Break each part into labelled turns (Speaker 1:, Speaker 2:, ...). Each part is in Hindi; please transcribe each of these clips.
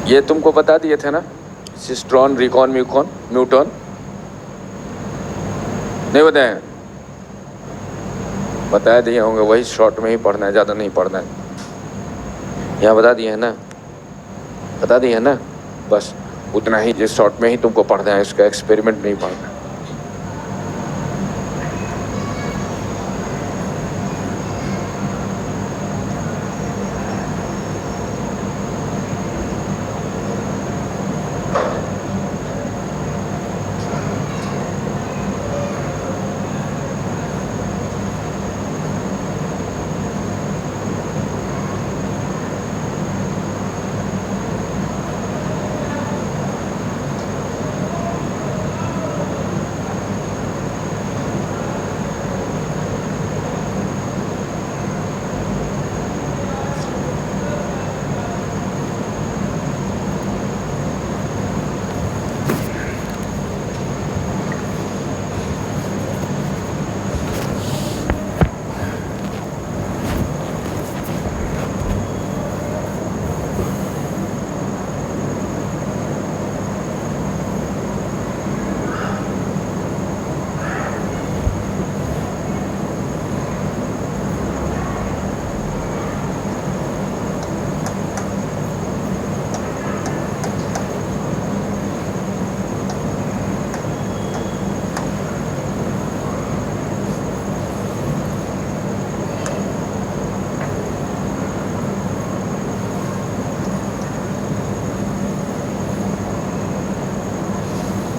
Speaker 1: ये तुमको बता दिए थे ना, सिस्ट्रॉन, रिकॉन, म्यूकॉन, म्यूटॉन, नहीं बताए? बता दिए होंगे, वही शॉर्ट में ही पढ़ना है, ज़्यादा नहीं पढ़ना है। यहाँ बता दिए है ना, बता दिए है ना, बस उतना ही, जिस शॉर्ट में ही तुमको पढ़ना है, इसका एक्सपेरिमेंट नहीं पढ़ना है।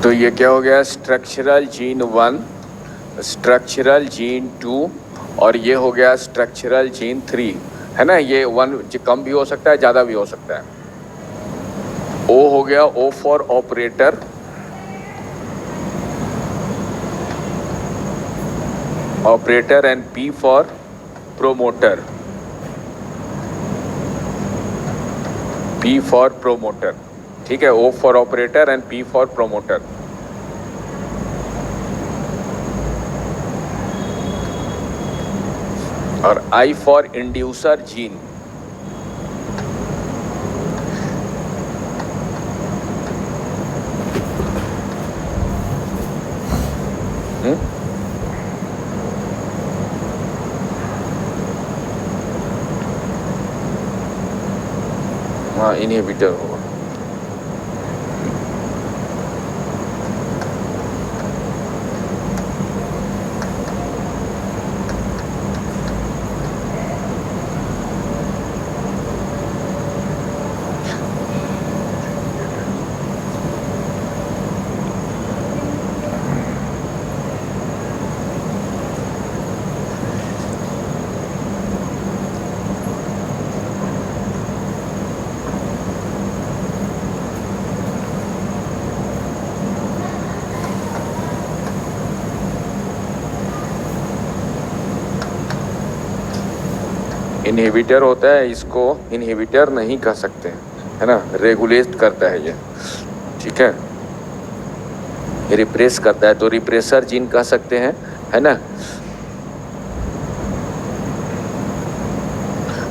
Speaker 1: तो ये क्या हो गया, स्ट्रक्चरल जीन 1, स्ट्रक्चरल जीन 2, और ये हो गया स्ट्रक्चरल जीन 3, है ना। ये 1 कम भी हो सकता है, ज़्यादा भी हो सकता है। ओ हो गया, O for operator, operator, and P for promoter, P for promoter, ठीक है। O for operator and P for promoter. और आई फॉर इंड्यूसर जीन, हाँ इनहिबिटर होगा। इनहिबिटर होता है, इसको इनहिबिटर नहीं कह सकते, है ना। रेगुलेट करता है ये, ठीक है, रिप्रेस करता है, तो रिप्रेसर जीन कह सकते हैं, है ना।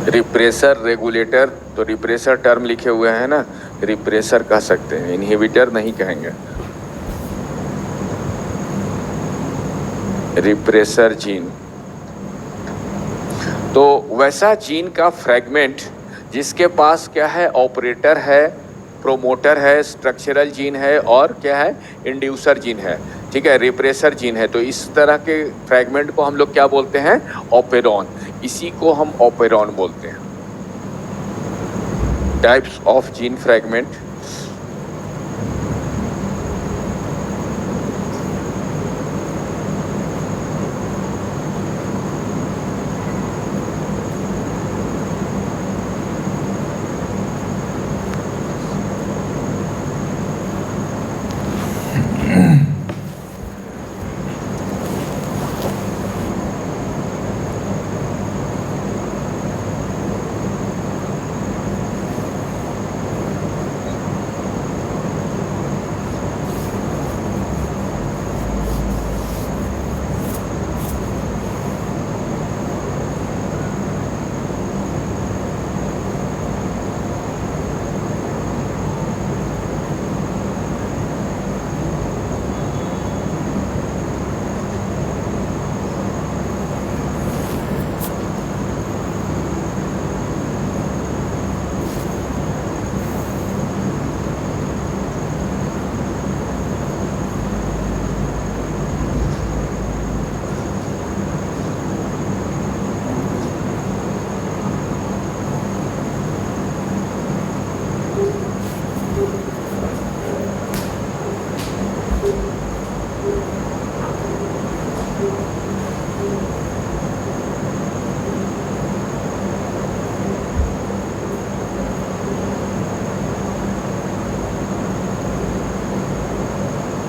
Speaker 1: रिप्रेसर, रेगुलेटर, तो रिप्रेसर टर्म लिखे हुए हैं ना, रिप्रेसर कह सकते हैं, इनहिबिटर नहीं कहेंगे। रिप्रेसर जीन, तो वैसा जीन का फ्रैगमेंट जिसके पास क्या है, ऑपरेटर है, प्रोमोटर है, स्ट्रक्चरल जीन है, और क्या है, इंड्यूसर जीन है, ठीक है, रिप्रेसर जीन है। तो इस तरह के फ्रैगमेंट को हम लोग क्या बोलते हैं, ऑपेरॉन। इसी को हम ऑपेरॉन बोलते हैं। टाइप्स ऑफ जीन फ्रैगमेंट,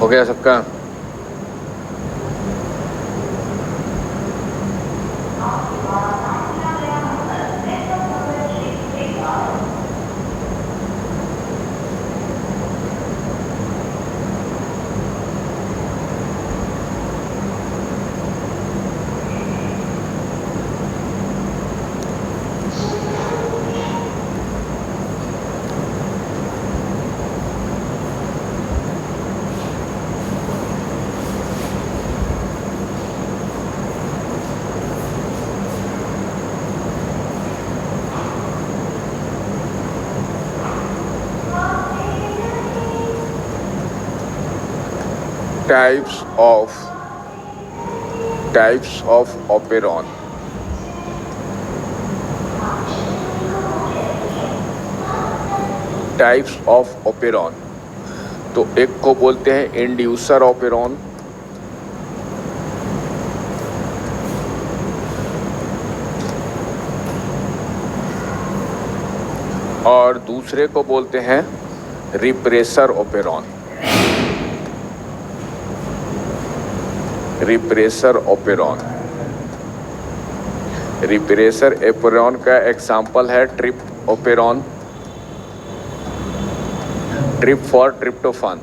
Speaker 1: गया सबका? Types of operon. Types of operon, तो एक को बोलते हैं इंड्यूसर ओपेरॉन, और दूसरे को बोलते हैं repressor operon. Repressor operon, repressor operon का एग्जाम्पल है trp operon, trp for tryptophan.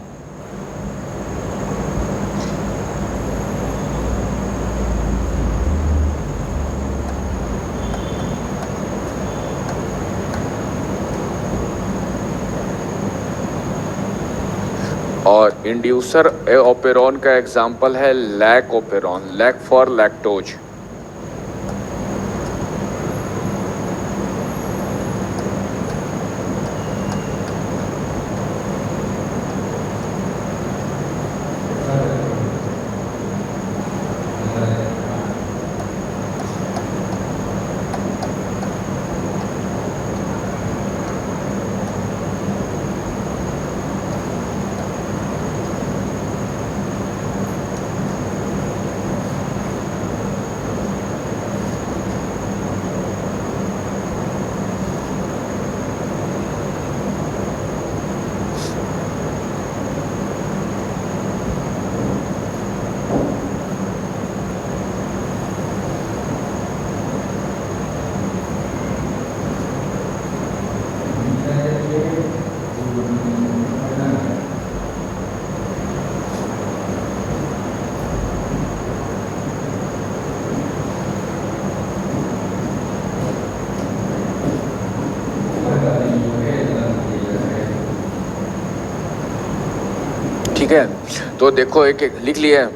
Speaker 1: और इंड्यूसर ओपेरॉन का एग्जाम्पल है lac operon, lac for lactose. ठीक है, तो देखो एक एक लिख लिया।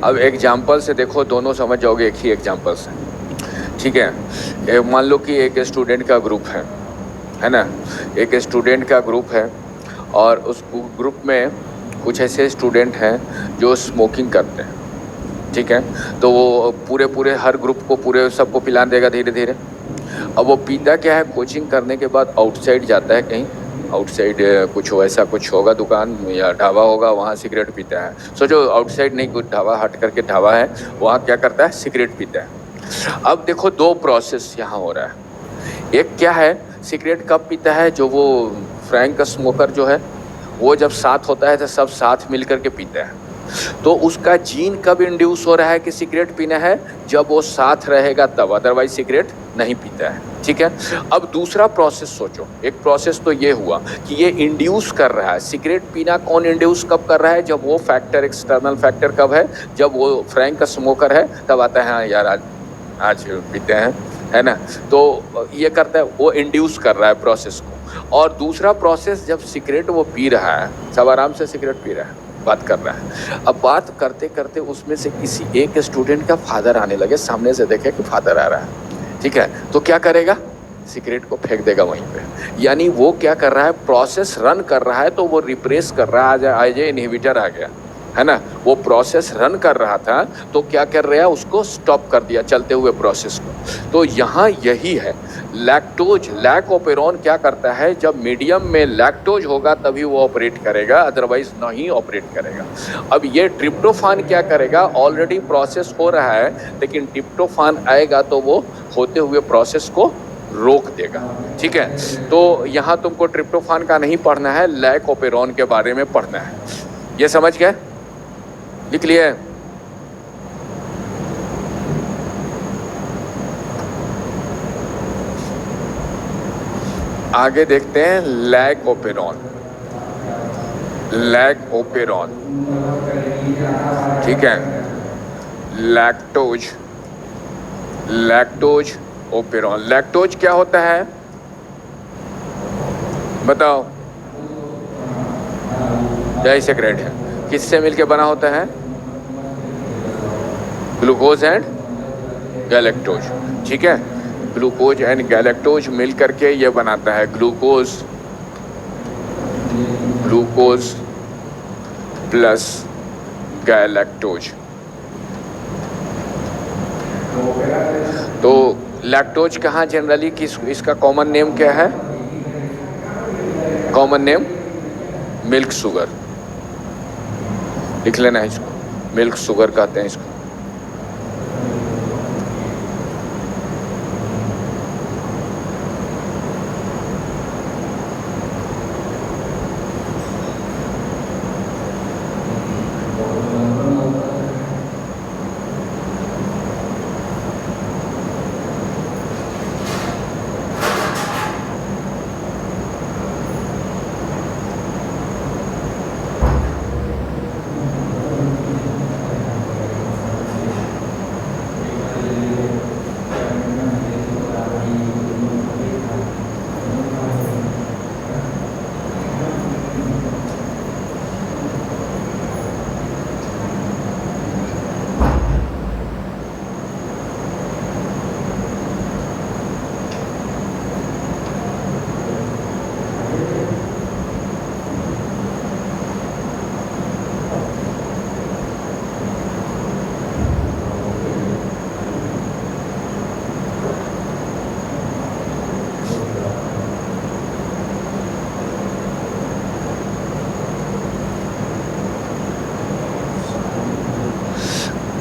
Speaker 1: अब एग्जाम्पल से देखो, दोनों समझ जाओगे एक ही एग्जाम्पल से। ठीक है, मान लो कि एक स्टूडेंट का ग्रुप है ना, एक स्टूडेंट का ग्रुप है और उस ग्रुप में कुछ ऐसे स्टूडेंट हैं जो स्मोकिंग करते हैं। ठीक है, तो वो पूरे हर ग्रुप को पूरे सबको पिला देगा धीरे धीरे। अब वो पीता क्या है, कोचिंग करने के बाद आउटसाइड जाता है, कहीं आउटसाइड कुछ वैसा कुछ होगा, दुकान या ढाबा होगा, वहाँ सिगरेट पीता है। सोचो आउटसाइड नहीं, कुछ ढाबा हट करके ढाबा है, वहाँ क्या करता है, सिगरेट पीता है। अब देखो दो प्रोसेस यहाँ हो रहा है। एक क्या है, सिगरेट कब पीता है, जो वो फ्रैंक स्मोकर जो है वो जब साथ होता है तो सब साथ मिल करके पीता है। तो उसका जीन कब इंड्यूस हो रहा है कि सिगरेट पीना है, जब वो साथ रहेगा तब, अदरवाइज सिगरेट नहीं पीता है। ठीक है, अब दूसरा प्रोसेस सोचो। एक प्रोसेस तो ये हुआ कि ये इंड्यूस कर रहा है सिगरेट पीना। कौन इंड्यूस कब कर रहा है, जब वो फैक्टर, एक्सटर्नल फैक्टर कब है, जब वो फ्रैंक स्मोकर है तब आता है, हाँ यार आज पीते हैं, है ना। तो ये करता है, वो इंड्यूस कर रहा है प्रोसेस को। और दूसरा प्रोसेस, जब सिगरेट वो पी रहा है, सब आराम से सिगरेट पी रहा है, बात कर रहा है। अब बात करते करते उसमें से किसी एक स्टूडेंट का फादर आने लगे, सामने से देखे कि फादर आ रहा है। ठीक है, तो क्या करेगा, सिगरेट को फेंक देगा वहीं पे। यानी वो क्या कर रहा है, प्रोसेस रन कर रहा है, तो वो रिप्रेस कर रहा है, आज इनहिबिटर आ गया, है ना। वो प्रोसेस रन कर रहा था तो क्या कर रहा है, उसको स्टॉप कर दिया चलते हुए प्रोसेस को। तो यहाँ यही है, लैक्टोज, लैक ओपेरॉन क्या करता है, जब मीडियम में लैक्टोज होगा तभी वो ऑपरेट करेगा, अदरवाइज नहीं ऑपरेट करेगा। अब ये ट्रिप्टोफान क्या करेगा, ऑलरेडी प्रोसेस हो रहा है, लेकिन ट्रिप्टोफान आएगा तो वो होते हुए प्रोसेस को रोक देगा। ठीक है, तो यहाँ तुमको ट्रिप्टोफान का नहीं पढ़ना है, लैक ओपेरॉन के बारे में पढ़ना है। ये समझ गए? लिख लिए? आगे देखते हैं लैग ओपेरॉन। लैग ओपेरॉन, ठीक है। Lactose, lactose operon. लैक्टोज क्या होता है बताओ? डाइसेक्राइड है। किससे मिलके बना होता है? ग्लूकोज एंड गैलेक्टोज, ठीक है। ग्लूकोज एंड गैलेक्टोज मिल करके ये बनाता है ग्लूकोज, ग्लूकोज प्लस गैलेक्टोज। तो लैक्टोज कहाँ जनरली किस, इसका कॉमन नेम क्या है? कॉमन नेम मिल्क शुगर, लिख लेना है इसको, मिल्क शुगर कहते हैं इसको।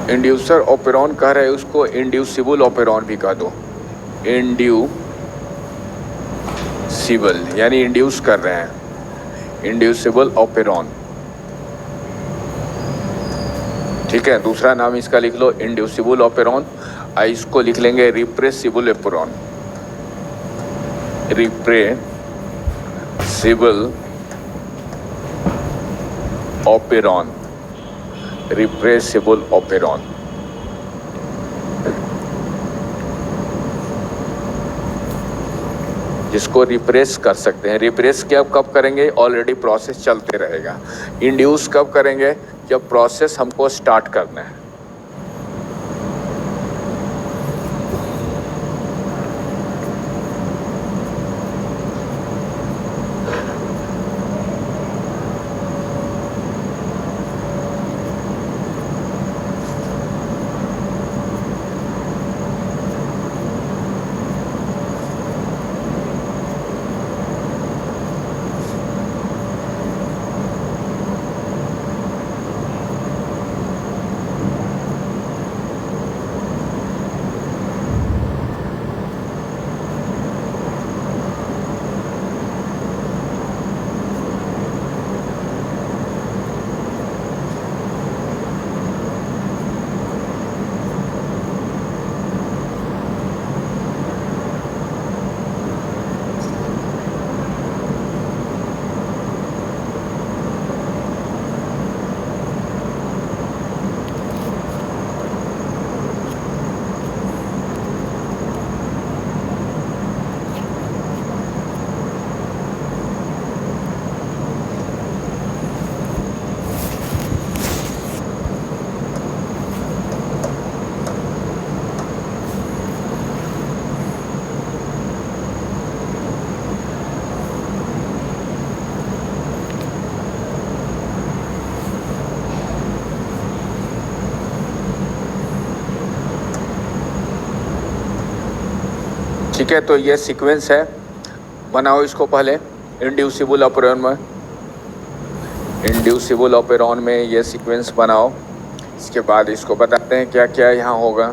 Speaker 1: इंड्यूसर ओपेरॉन कह रहे हैं, उसको इंड्यूसिबल ओपेरॉन भी कह दो। इंड्यूसिबल यानी इंड्यूस कर रहे हैं, इंड्यूसिबल ओपेरॉन, ठीक है। दूसरा नाम इसका लिख लो इंड्यूसिबल ओपेरॉन। इसको लिख लेंगे repressible operon, repressible operon, repressible operon. जिसको रिप्रेस कर सकते हैं। रिप्रेस क्या कब करेंगे? ऑलरेडी प्रोसेस चलते रहेगा। इंड्यूस कब करेंगे? जब प्रोसेस हमको स्टार्ट करना है। ठीक है, तो ये सीक्वेंस है, बनाओ इसको पहले इंड्यूसिबल ऑपेरॉन में। इंड्यूसिबल ऑपेरॉन में ये सीक्वेंस बनाओ। इसके बाद इसको बताते हैं क्या क्या यहाँ होगा।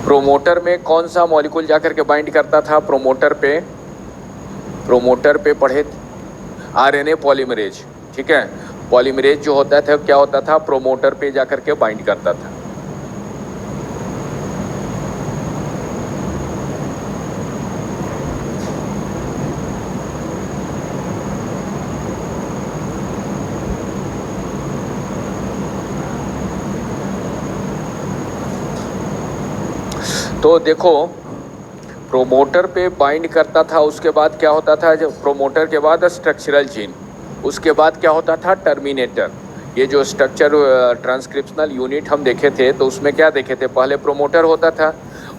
Speaker 1: प्रोमोटर में कौन सा मॉलिक्यूल जाकर के बाइंड करता था? प्रोमोटर पे पढ़े आरएनए पॉलीमरेज, ठीक ठीक है। पॉलीमरेज जो होता था क्या होता था, प्रोमोटर पे जाकर के बाइंड करता था। तो देखो प्रोमोटर पे बाइंड करता था, उसके बाद क्या होता था, जब प्रोमोटर के बाद स्ट्रक्चरल जीन, उसके बाद क्या होता था टर्मिनेटर। ये जो स्ट्रक्चर ट्रांसक्रिप्शनल यूनिट हम देखे थे तो उसमें क्या देखे थे, पहले प्रोमोटर होता था,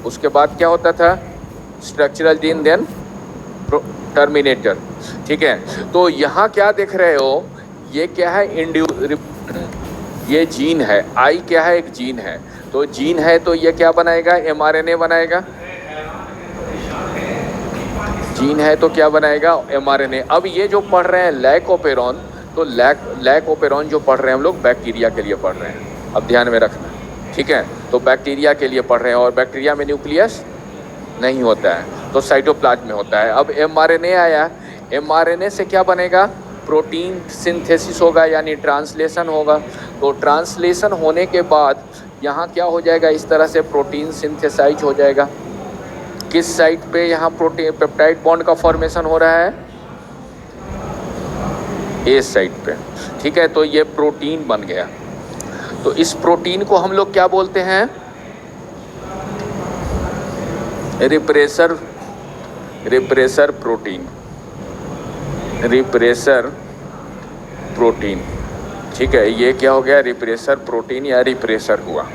Speaker 1: उसके बाद क्या होता था स्ट्रक्चरल जीन, देन टर्मिनेटर। ठीक है, तो यहाँ क्या देख रहे हो, ये क्या है ये जीन है, आई क्या है, एक जीन है। तो जीन है तो ये क्या बनाएगा, mRNA बनाएगा। जीन है तो क्या बनाएगा, mRNA। अब ये जो पढ़ रहे हैं लैकोपेरॉन, तो लैकोपेरॉन जो पढ़ रहे हैं हम लोग बैक्टीरिया के लिए पढ़ रहे हैं, अब ध्यान में रखना, ठीक है। तो बैक्टीरिया के लिए पढ़ रहे हैं और बैक्टीरिया में न्यूक्लियस नहीं होता है, तो साइटोप्लाज्म में होता है। अब mRNA आया, mRNA से क्या बनेगा, प्रोटीन सिंथेसिस होगा यानी ट्रांसलेशन होगा। तो ट्रांसलेशन होने के बाद यहाँ क्या हो जाएगा, इस तरह से प्रोटीन सिंथेसाइज हो जाएगा। किस साइट पे यहाँ प्रोटीन पेप्टाइड बॉन्ड का फॉर्मेशन हो रहा है, ए साइट पे, ठीक है। तो ये प्रोटीन बन गया। तो इस प्रोटीन को हम लोग क्या बोलते हैं, रिप्रेसर प्रोटीन, रिप्रेसर प्रोटीन, ठीक है। ये क्या हो गया, रिप्रेसर प्रोटीन या रिप्रेसर हुआ।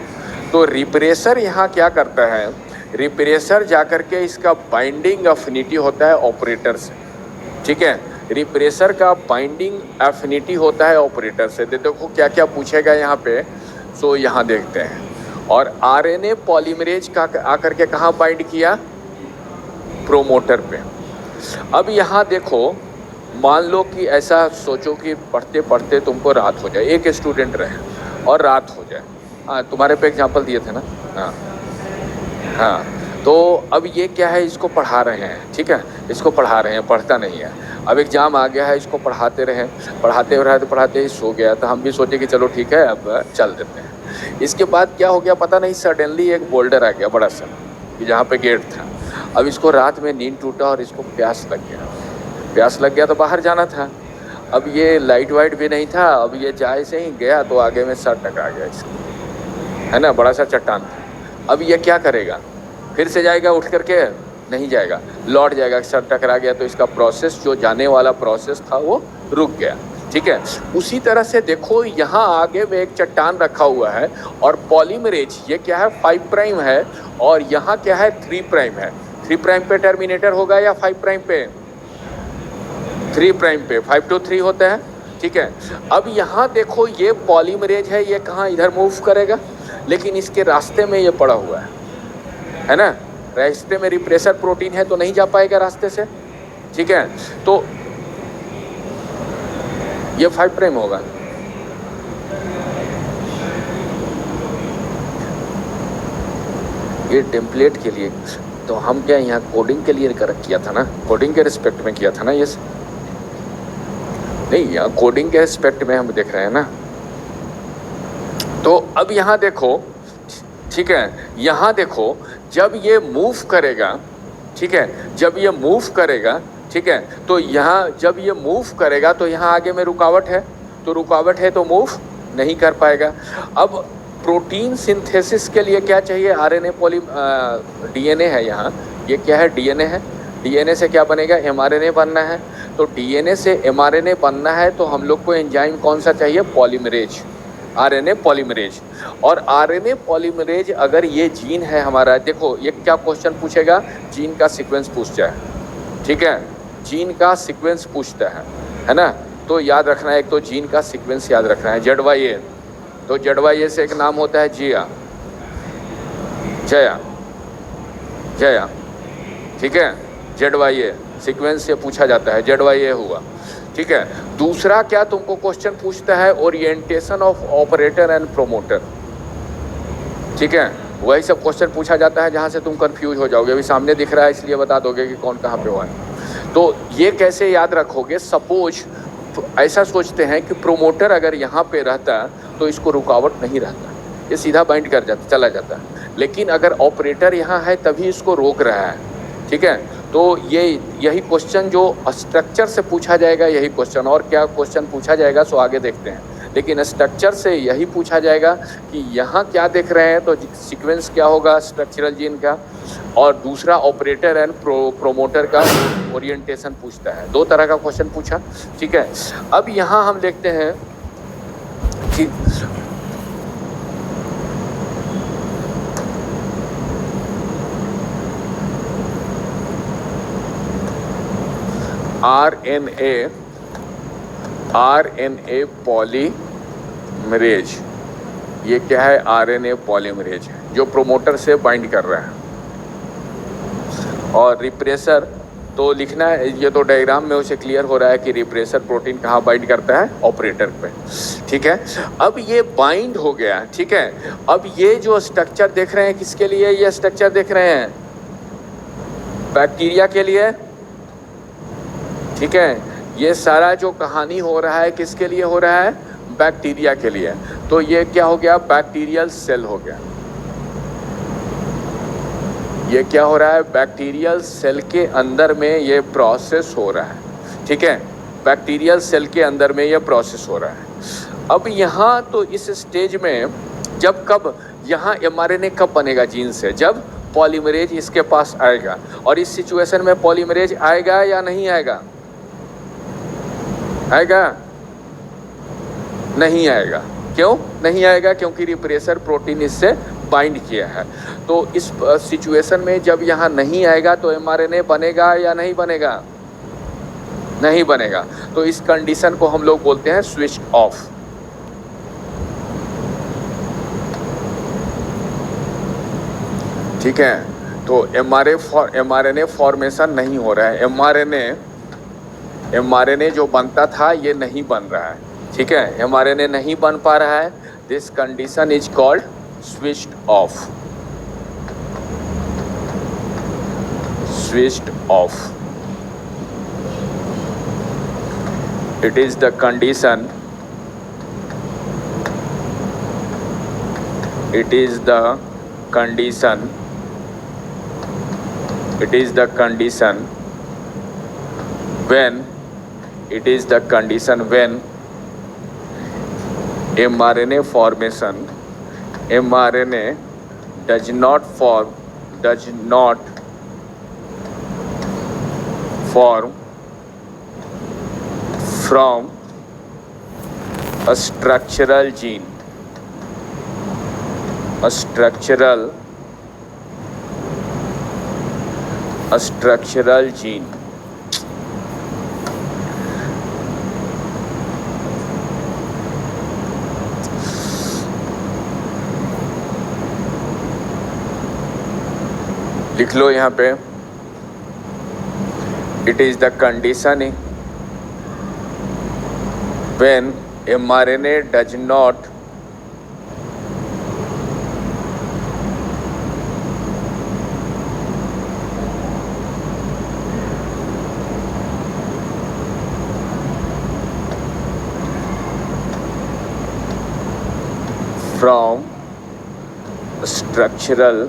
Speaker 1: तो रिप्रेसर यहाँ क्या करता है, रिप्रेसर जाकर के इसका बाइंडिंग अफिनिटी होता है ऑपरेटर से, ठीक है। रिप्रेसर का बाइंडिंग एफिनिटी होता है ऑपरेटर से। देखो क्या क्या पूछेगा यहाँ पे, सो यहाँ देखते हैं। और आरएनए पॉलीमरेज का आकर के कहाँ बाइंड किया, प्रोमोटर पे। अब यहाँ देखो, मान लो कि ऐसा सोचो कि पढ़ते पढ़ते तुमको रात हो जाए, एक स्टूडेंट रहे और रात हो जाए। हाँ, तुम्हारे पे एग्जाम्पल दिए थे ना, हाँ हाँ। तो अब ये क्या है, इसको पढ़ा रहे हैं, ठीक है, इसको पढ़ा रहे हैं, पढ़ता नहीं है। अब एग्ज़ाम आ गया है, इसको पढ़ाते रहे, पढ़ाते ही सो गया। तो हम भी सोचे कि चलो ठीक है अब चल देते हैं। इसके बाद क्या हो गया पता नहीं, सडनली एक बोल्डर आ गया बड़ा सा, जहाँ पे गेट था। अब इसको रात में नींद टूटा और इसको प्यास लग गया तो बाहर जाना था। अब ये लाइट वाइट भी नहीं था। अब ये जाए से ही गया तो आगे में सर टकरा गया इसका, है ना, बड़ा सा चट्टान था। अब ये क्या करेगा, फिर से जाएगा, उठ करके नहीं जाएगा, लौट जाएगा, सर टकरा गया तो इसका प्रोसेस, जो जाने वाला प्रोसेस था वो रुक गया, ठीक है। उसी तरह से देखो यहाँ आगे में एक चट्टान रखा हुआ है और पॉलीमरेज ये क्या है, 5 प्राइम है और यहाँ क्या है, 3 प्राइम है। 3 प्राइम पे टर्मिनेटर होगा या 5 प्राइम पे, 3 प्राइम पे 5 to 3 होता है, ठीक है। अब यहाँ देखो ये पॉलीमरेज है, ये कहाँ इधर मूव करेगा, लेकिन इसके रास्ते में ये पड़ा हुआ है ना, रास्ते में रिप्रेसर प्रोटीन है तो नहीं जा पाएगा रास्ते से, ठीक है। तो ये 5 प्राइम होगा। ये टेम्पलेट के लिए, तो हम क्या यहाँ कोडिंग के लिए किया था ना, कोडिंग के रिस्पेक्ट में किया था ना, ये नहीं, यहाँ कोडिंग के रिस्पेक्ट में हम देख रहे हैं ना। तो अब यहाँ देखो, ठीक है, यहाँ देखो जब ये मूव करेगा, ठीक है, जब ये मूव करेगा, ठीक है, तो यहाँ जब ये मूव करेगा तो यहाँ आगे में रुकावट है, तो रुकावट है तो मूव नहीं कर पाएगा। अब प्रोटीन सिंथेसिस के लिए क्या चाहिए, आरएनए डीएनए है यहाँ, ये क्या है, डीएनए है। डीएनए से क्या बनेगा, एमआरएनए बनना है। तो डीएनए से एमआरएनए बनना है तो हम लोग को एंजाइम कौन सा चाहिए, पॉलीमरेज, आरएनए पॉलीमरेज। और आरएनए पॉलीमरेज अगर ये जीन है हमारा, देखो ये क्या क्वेश्चन पूछेगा, जीन का सीक्वेंस पूछ जाए, ठीक है, जीन का सीक्वेंस पूछता है ना। तो याद रखना है, एक तो जीन का सीक्वेंस याद रखना है, ZYA। तो ZYA से एक नाम होता है जया, ठीक है, ZYA सीक्वेंस से पूछा जाता है, ZYA हुआ, ठीक है। दूसरा क्या तुमको क्वेश्चन पूछता है, orientation of operator and promoter, ठीक है, वही सब क्वेश्चन पूछा जाता है जहाँ से तुम कंफ्यूज हो जाओगे। अभी सामने दिख रहा है इसलिए बता दोगे कि कौन कहाँ पे हुआ है। तो ये कैसे याद रखोगे, सपोज ऐसा सोचते हैं कि प्रोमोटर अगर यहाँ पे रहता तो इसको रुकावट नहीं रहता, ये सीधा बाइंड कर जाता, चला जाता। लेकिन अगर ऑपरेटर यहाँ है तभी इसको रोक रहा है, ठीक है। तो यही क्वेश्चन जो स्ट्रक्चर से पूछा जाएगा, यही क्वेश्चन, और क्या क्वेश्चन पूछा जाएगा सो आगे देखते हैं। लेकिन स्ट्रक्चर से यही पूछा जाएगा कि यहाँ क्या देख रहे हैं, तो सीक्वेंस क्या होगा स्ट्रक्चरल जीन का, और दूसरा ऑपरेटर एंड प्रोमोटर का ओरिएंटेशन पूछता है। दो तरह का क्वेश्चन पूछा, ठीक है। अब यहाँ हम देखते हैं कि आरएनए पॉलीमरेज, ये क्या है, आरएनए पॉलीमरेज है जो प्रोमोटर से बाइंड कर रहा है। और रिप्रेसर तो लिखना है, ये तो डायग्राम में उसे क्लियर हो रहा है कि रिप्रेसर प्रोटीन कहाँ बाइंड करता है, ऑपरेटर पे, ठीक है। अब ये बाइंड हो गया, ठीक है। अब ये जो स्ट्रक्चर देख रहे हैं किसके लिए, ये स्ट्रक्चर देख रहे हैं बैक्टीरिया के लिए, ठीक है। ये सारा जो कहानी हो रहा है किसके लिए हो रहा है, बैक्टीरिया के लिए। तो ये क्या हो गया, बैक्टीरियल सेल हो गया। ये क्या हो रहा है, बैक्टीरियल सेल के अंदर में ये प्रोसेस हो रहा है, ठीक है। बैक्टीरियल सेल के अंदर में ये प्रोसेस हो रहा है। अब यहाँ तो इस स्टेज में जब कब यहाँ एमआरएनए कब बनेगा जीन से, जब पॉलीमरेज इसके पास आएगा। और इस सिचुएशन में पॉलीमरेज आएगा या नहीं आएगा, आएगा, नहीं आएगा। क्यों नहीं आएगा, क्योंकि रिप्रेसर प्रोटीन इससे बाइंड किया है। तो इस सिचुएशन में जब यहाँ नहीं आएगा तो एमआरएनए बनेगा या नहीं बनेगा, नहीं बनेगा। तो इस कंडीशन को हम लोग बोलते हैं स्विच ऑफ, ठीक है। तो एमआरएनए फॉर्मेशन नहीं हो रहा है, एमआरएनए जो बनता था ये नहीं बन रहा है, ठीक है। एमआरएनए नहीं बन पा रहा है, this condition is called switched off, switched off. It is the condition, it is the condition when mRNA formation, mRNA does not form from a structural gene, a structural gene. लिख लो यहाँ पे, it is the condition when mRNA does not from a structural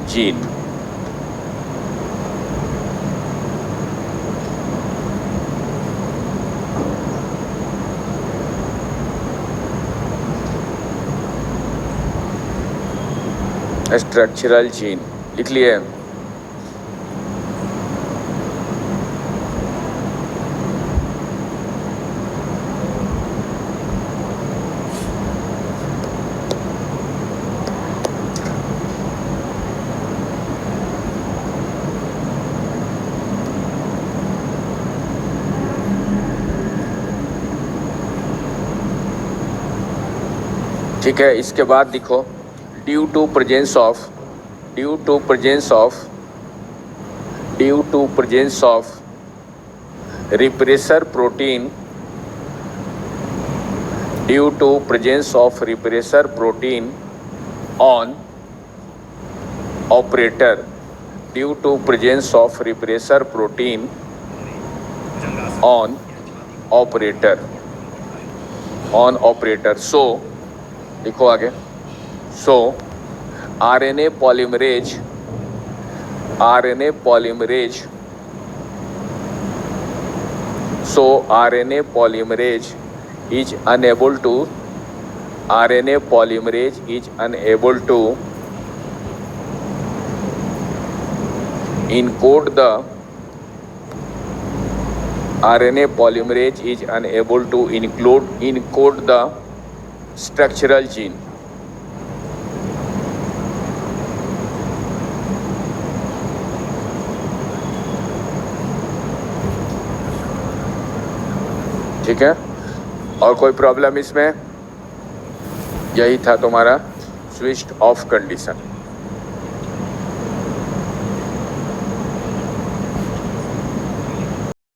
Speaker 1: gene. Structural gene लिख लिए। ठीक है, इसके बाद देखो, due to presence of repressor protein, due to presence of repressor protein on operator, due to presence of repressor protein on operator, on operator. So लिखो आगे। So RNA polymerase, RNA polymerase, so RNA polymerase is unable to, RNA polymerase is unable to encode the, RNA polymerase is unable to encode the structural gene। ठीक है, और कोई प्रॉब्लम इसमें? यही था तुम्हारा स्विच्ड ऑफ कंडीशन।